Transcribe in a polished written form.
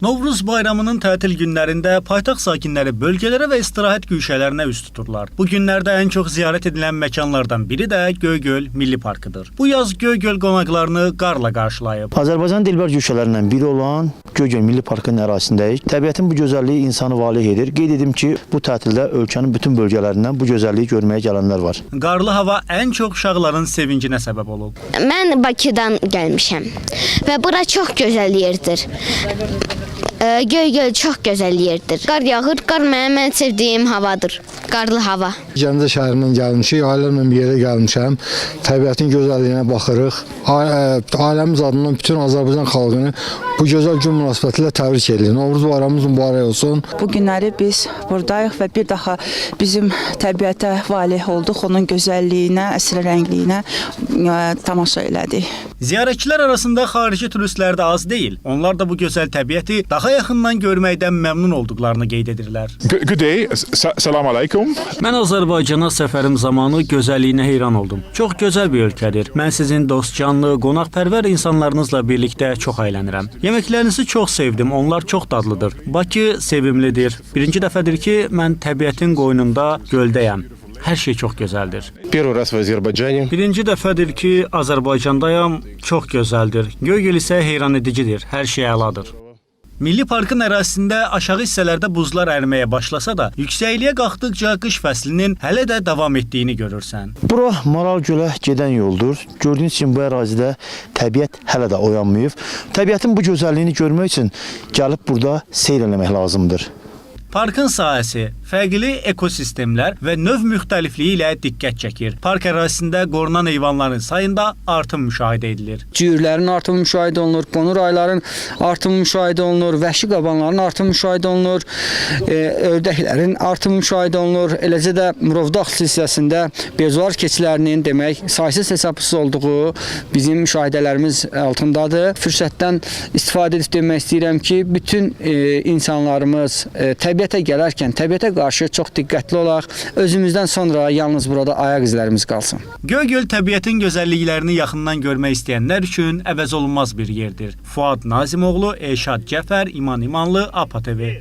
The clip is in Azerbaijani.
Novruz bayramının tətil günlərində paytaxt sakinləri bölgələrə və istirahət güşələrinə üst tuturlar. Bu günlərdə ən çox ziyarət edilən məkanlardan biri də Göygöl Milli Parkıdır. Bu yaz Göygöl qonaqlarını qarla qarşılayıb. Azərbaycan dilbər güşələrindən biri olan Göygöl Milli Parkının ərazisindəyik. Təbiətin bu gözəlliyi insanı valeh edir. Qeyd edim ki, bu tətildə ölkənin bütün bölgələrindən bu gözəlliyi görməyə gələnlər var. Qarlı hava ən çox uşaqların sevincinə səbəb olub. Mən Bakıdan gəlmişəm və bura çox gözəl yerdir. Göygöl çox gözəl yerdir. Qar yağır, qar mənim ən sevdiyim havadır. Qarlı hava. Gəncə şəhərindən gəlmişik, ailəmlə bir yerə gəlmişəm. Təbiətin gözəlliyinə baxırıq. Ailəmiz adından bütün Azərbaycan xalqını bu gözəl gün münasibətilə təbrik edirəm. Novruz bayramımız mübarək olsun. Bu günləri biz buradayıq və bir daha bizim təbiətə valeh olduq, onun gözəlliyinə, əsrarəngliyinə tamaşa elədik. Ziyarətçilər arasında xarici turistlər də az deyil. Onlar da bu gözəl təbiəti daha yaxından görməkdən məmnun olduqlarını qeyd edirlər. Good day. Salam aleykum. Mən Azərbaycana səfərim zamanı gözəlliyinə heyran oldum. Çox gözəl bir ölkədir. Mən sizin dostcanlı, qonaqpərvər insanlarınızla birlikdə çox əylənirəm. Yeməklərinizi çox sevdim. Onlar çox dadlıdır. Bakı sevimlidir. Birinci dəfədir ki, mən təbiətin qoynunda göldəyəm. Hər şey çox gözəldir. Первый раз в Azərbaycane. Birinci dəfədir ki, Azərbaycandayam. Çox gözəldir. Göygöl isə heyranedicidir. Hər şey əladır. Milli Parkın ərazisində aşağı hissələrdə buzlar əriməyə başlasa da, yüksəkliyə qalxdıqca qış fəslinin hələ də davam etdiyini görürsən. Bura Maral gölə gedən yoldur. Gördüyünüz kimi bu ərazidə təbiət hələ də oyanmayıb. Təbiətin bu gözəlliyini görmək üçün gəlib burada seyr eləmək lazımdır. Parkın sahəsi fərqli ekosistemlər və növ müxtəlifliyi ilə diqqət çəkir. Park ərazisində qorunan heyvanların sayında artım müşahidə edilir. Cüyürlərin artımı müşahidə olunur, qonur ayların artımı müşahidə olunur, vəhşi qabanların artımı müşahidə olunur, ördəklərin artımı müşahidə olunur. Eləcə də Murovdağ hissəsində bezuar keçilərinin demək saysız hesabsız olduğu bizim müşahidələrimiz altındadır. Fürsətdən istifadə edib demək istəyirəm ki, bütün insanlarımız təbiətə gələrkən təbiətə qarşı çox diqqətli olaq. Özümüzdən sonra yalnız burada ayaq izlərimiz qalsın. Göygöl təbiətin gözəlliklərini yaxından görmək istəyənlər üçün əvəzolunmaz bir yerdir. Fuad Nazimoğlu, Elşad Cəfər, İman İmanlı, APA TV.